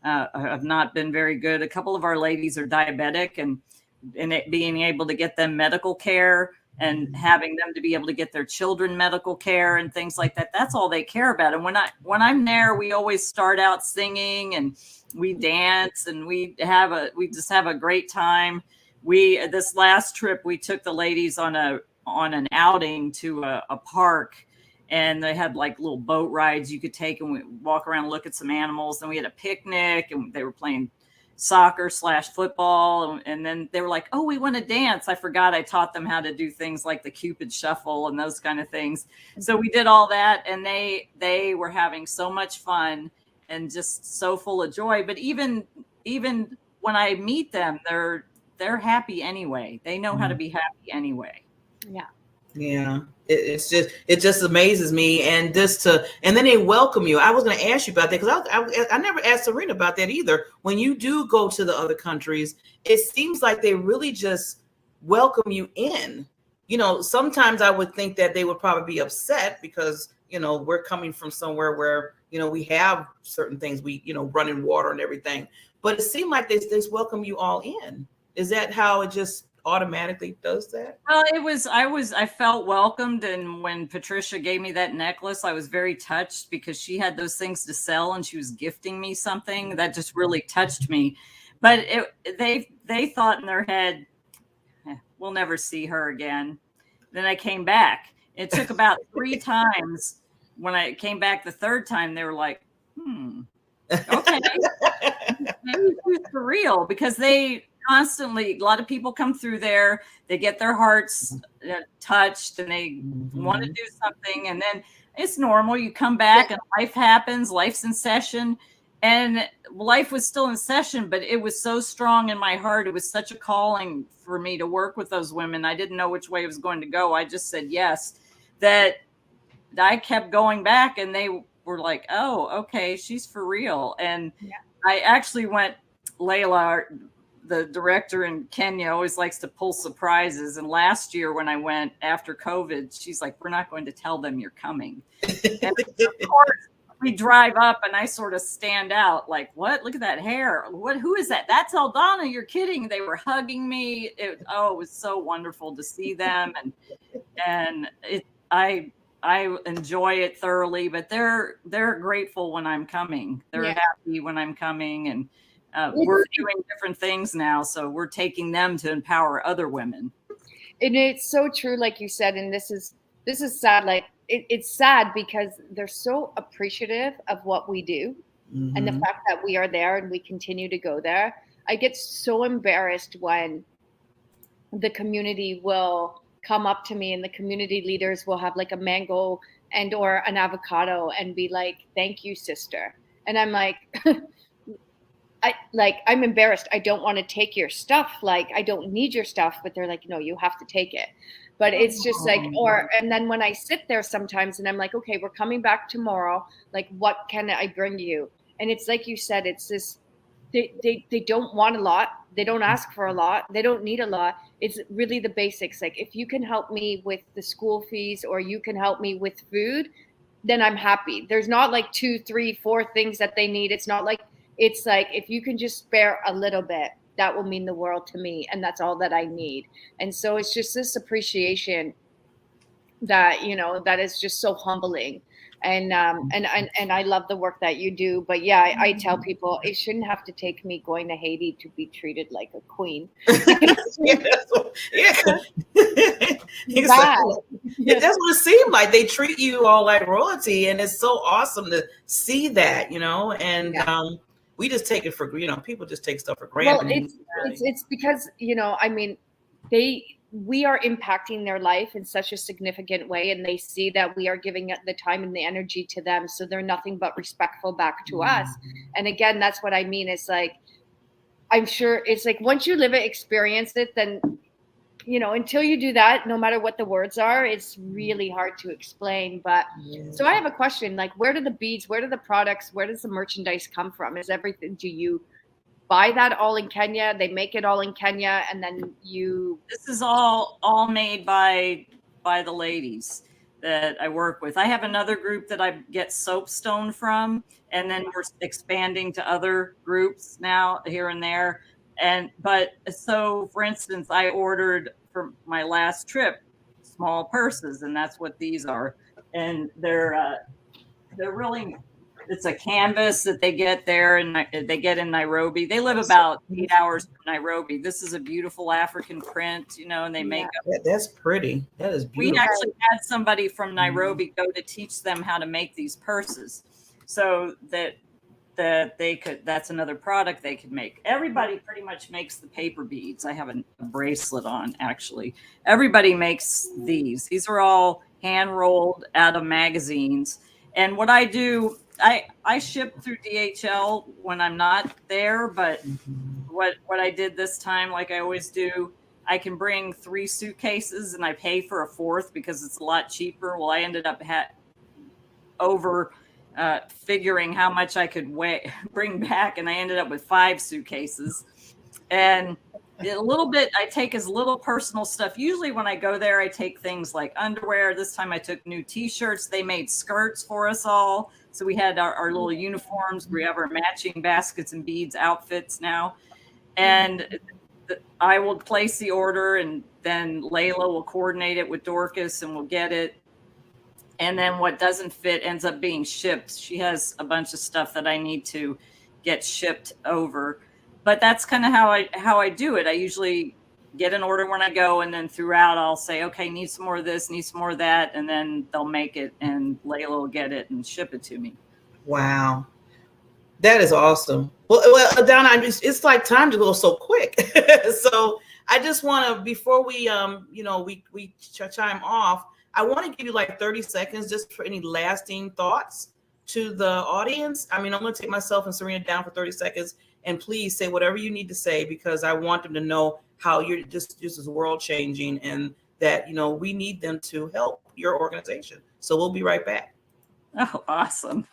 have not been very good. A couple of our ladies are diabetic, and it being able to get them medical care and having them to be able to get their children medical care and things like that. That's all they care about. And when I'm there, we always start out singing, and we dance, and we just have a great time. This last trip, we took the ladies on an outing to a park, and they had like little boat rides you could take, and we walk around and look at some animals. Then we had a picnic, and they were playing soccer/football. And then they were like, oh, we want to dance. I forgot I taught them how to do things like the Cupid shuffle and those kind of things. So we did all that, and they were having so much fun and just so full of joy. But even when I meet them, they're happy anyway. They know how to be happy anyway. Yeah. Yeah, it just amazes me, and and then they welcome you. I was going to ask you about that because I never asked Serena about that either. When you do go to the other countries, it seems like they really just welcome you in. Sometimes I would think that they would probably be upset because we're coming from somewhere where we have certain things, we running water and everything, but it seemed like they just welcome you all in. Is that how it just automatically does that? I felt welcomed. And when Patricia gave me that necklace, I was very touched because she had those things to sell and she was gifting me something that just really touched me. But they thought in their head, we'll never see her again. Then I came back. It took about 3 times. When I came back the 3rd time, they were like, okay, maybe she's for real, because they constantly, a lot of people come through there, they get their hearts touched and they want to do something. And then it's normal. You come back and life happens, life's in session, and life was still in session, but it was so strong in my heart. It was such a calling for me to work with those women. I didn't know which way it was going to go. I just said yes, that I kept going back, and they were like, oh, okay, she's for real. And I actually went, Layla, the director in Kenya, always likes to pull surprises. And last year when I went after COVID, she's like, we're not going to tell them you're coming. And of course, we drive up and I sort of stand out like, what? Look at that hair. Who is that? That's Aldana. You're kidding. They were hugging me. It was so wonderful to see them. And I enjoy it thoroughly, but they're grateful when I'm coming. They're happy when I'm coming. And we're doing different things now. So we're taking them to empower other women. And it's so true, like you said, and this is sad. Like it's sad because they're so appreciative of what we do and the fact that we are there and we continue to go there. I get so embarrassed when the community will come up to me and the community leaders will have like a mango and or an avocado and be like, thank you, sister. And I'm like, I'm embarrassed. I don't want to take your stuff. Like, I don't need your stuff, but they're like, no, you have to take it. But it's just like, and then when I sit there sometimes and I'm like, okay, we're coming back tomorrow. Like, what can I bring you? And it's like you said, it's this, they don't want a lot. They don't ask for a lot. They don't need a lot. It's really the basics. Like, if you can help me with the school fees or you can help me with food, then I'm happy. There's not like 2, 3, 4 things that they need. It's like, if you can just spare a little bit, that will mean the world to me. And that's all that I need. And so it's just this appreciation that, that is just so humbling. And I love the work that you do. But yeah, I tell people it shouldn't have to take me going to Haiti to be treated like a queen. That's what it seemed like. They treat you all like royalty, and it's so awesome to see that, and we just take it for, people just take stuff for granted. Well, it's because, we are impacting their life in such a significant way, and they see that we are giving the time and the energy to them. So they're nothing but respectful back to us. And again, that's what I mean. It's like, I'm sure it's like, once you live it, experience it, then, until you do that, no matter what the words are, it's really hard to explain. But so I have a question, like, where do the beads, where do the products, where does the merchandise come from? Is everything, do you buy that all in Kenya? They make it all in Kenya, and then This is all made by the ladies that I work with. I have another group that I get soapstone from, and then we're expanding to other groups now here and there. But so, for instance, I ordered for my last trip small purses, and that's what these are. And they're really, it's a canvas that they get there, and they get in Nairobi. They live about 8 hours from Nairobi. This is a beautiful African print, and they make up. That's pretty. That is beautiful. We actually had somebody from Nairobi go to teach them how to make these purses, so that they could. That's another product they could make. Everybody pretty much makes the paper beads. I have a bracelet on, actually. Everybody makes these. These are all hand rolled out of magazines. And what I do, I ship through DHL when I'm not there, but what I did this time, like I always do, I can bring 3 suitcases and I pay for a 4th because it's a lot cheaper. Well, I ended up figuring how much I could bring back, and I ended up with 5 suitcases. And a little bit, I take as little personal stuff. Usually when I go there, I take things like underwear. This time I took new t-shirts. They made skirts for us all. So we had our little uniforms. We have our matching baskets and beads outfits now. And I will place the order, and then Layla will coordinate it with Dorcas, and we'll get it. And then what doesn't fit ends up being shipped. She has a bunch of stuff that I need to get shipped over. But that's kind of how I do it. I usually get an order when I go, and then throughout I'll say, okay, need some more of this, need some more of that, and then they'll make it, and Layla will get it and ship it to me. Wow. That is awesome. Well, Donna, it's like time to go so quick. So I just want to, before we, we chime off, I want to give you like 30 seconds just for any lasting thoughts to the audience. I mean, I'm going to take myself and Serena down for 30 seconds, and please say whatever you need to say, because I want them to know how you're just is world changing, and that, we need them to help your organization. So we'll be right back. Oh, awesome.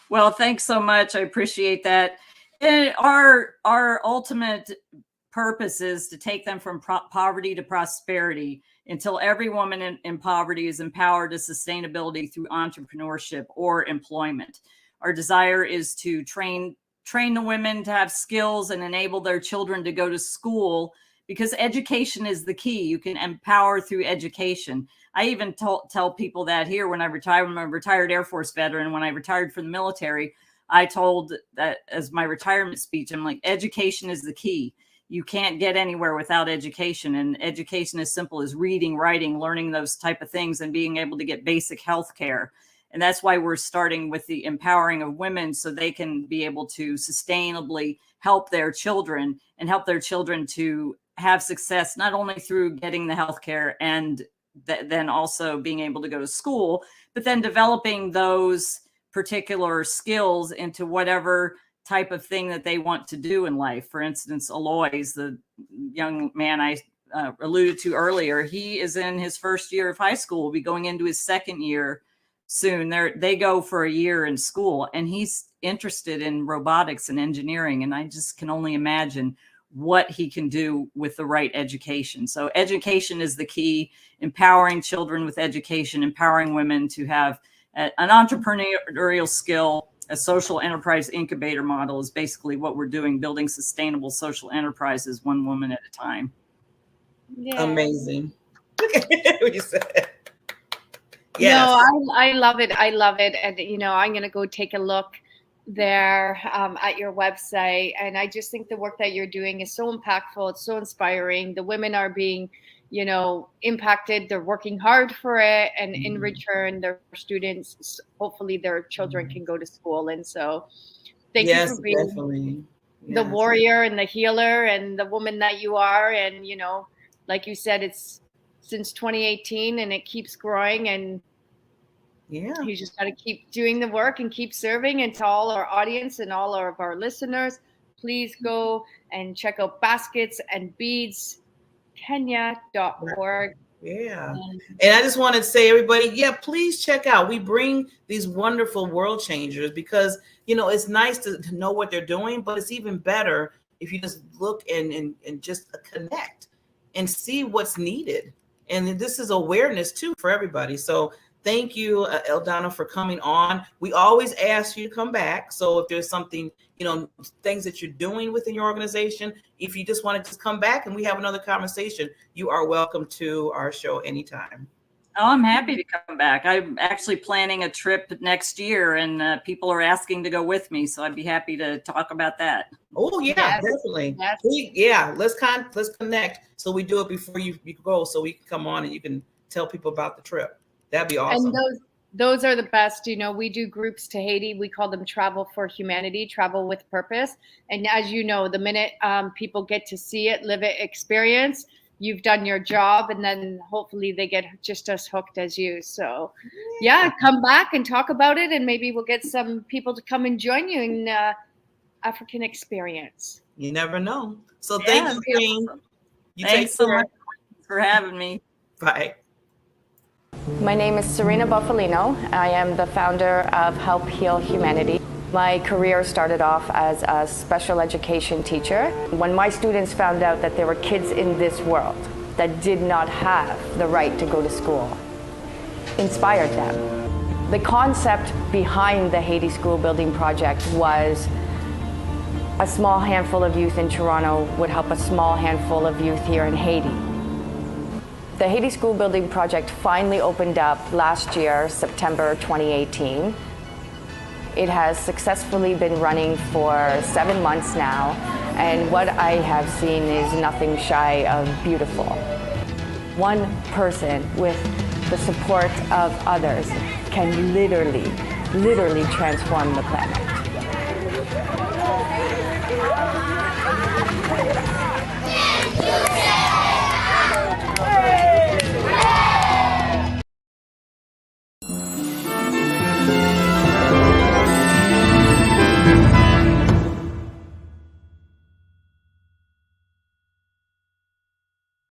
Well, thanks so much. I appreciate that. And our ultimate purpose is to take them from poverty to prosperity until every woman in poverty is empowered to sustainability through entrepreneurship or employment. Our desire is to train the women to have skills and enable their children to go to school, because education is the key. You can empower through education. I even tell people that here when I retire. I'm a retired Air Force veteran. When I retired from the military, I told that as my retirement speech, I'm like, education is the key. You can't get anywhere without education. And education is simple as reading, writing, learning those type of things, and being able to get basic health care. And that's why we're starting with the empowering of women, so they can be able to sustainably help their children, and help their children to have success, not only through getting the health care and then also being able to go to school, but then developing those particular skills into whatever type of thing that they want to do in life. For instance, Aloys, the young man I alluded to earlier, he is in his first year of high school, will be going into his second year soon. They go for a year in school, and he's interested in robotics and engineering. And I just can only imagine what he can do with the right education. So education is the key. Empowering children with education, empowering women to have an entrepreneurial skill. A social enterprise incubator model is basically what we're doing, building sustainable social enterprises one woman at a time. Yeah. Amazing. Look at what you said. Yes. No, I love it. I love it. And, I'm going to go take a look there at your website. And I just think the work that you're doing is so impactful. It's so inspiring. The women are being, impacted. They're working hard for it. And in return, their students, hopefully their children can go to school. And so thank you for being the warrior and the healer and the woman that you are. And, like you said, it's since 2018 and it keeps growing, and you just got to keep doing the work and keep serving. And to all our audience and all of our listeners, please go and check out Baskets and Beads Kenya.org. Yeah. And I just want to say, everybody, please check out. We bring these wonderful world changers because, it's nice to know what they're doing, but it's even better if you just look and just connect and see what's needed. And this is awareness too for everybody. So thank you, Eldana, for coming on. We always ask you to come back. So if there's something, things that you're doing within your organization, if you just want to just come back and we have another conversation, you are welcome to our show anytime. Oh, I'm happy to come back. I'm actually planning a trip next year, and people are asking to go with me. So I'd be happy to talk about that. Oh, yeah, definitely. Yes. Let's connect. So we do it before you go, so we can come on and you can tell people about the trip. That'd be awesome. And those are the best. We do groups to Haiti. We call them Travel for Humanity, Travel with Purpose. And as you know, the minute people get to see it, live it, experience, you've done your job, and then hopefully they get just as hooked as you. So come back and talk about it, and maybe we'll get some people to come and join you in African experience. You never know. So thank you, Queen. Thanks so much for for having me. Bye. My name is Serena Bufalino. I am the founder of Help Heal Humanity. My career started off as a special education teacher. When my students found out that there were kids in this world that did not have the right to go to school, inspired them. The concept behind the Haiti School Building Project was a small handful of youth in Toronto would help a small handful of youth here in Haiti. The Haiti School Building Project finally opened up last year, September 2018. It has successfully been running for 7 months now, and what I have seen is nothing shy of beautiful. One person with the support of others can literally transform the planet.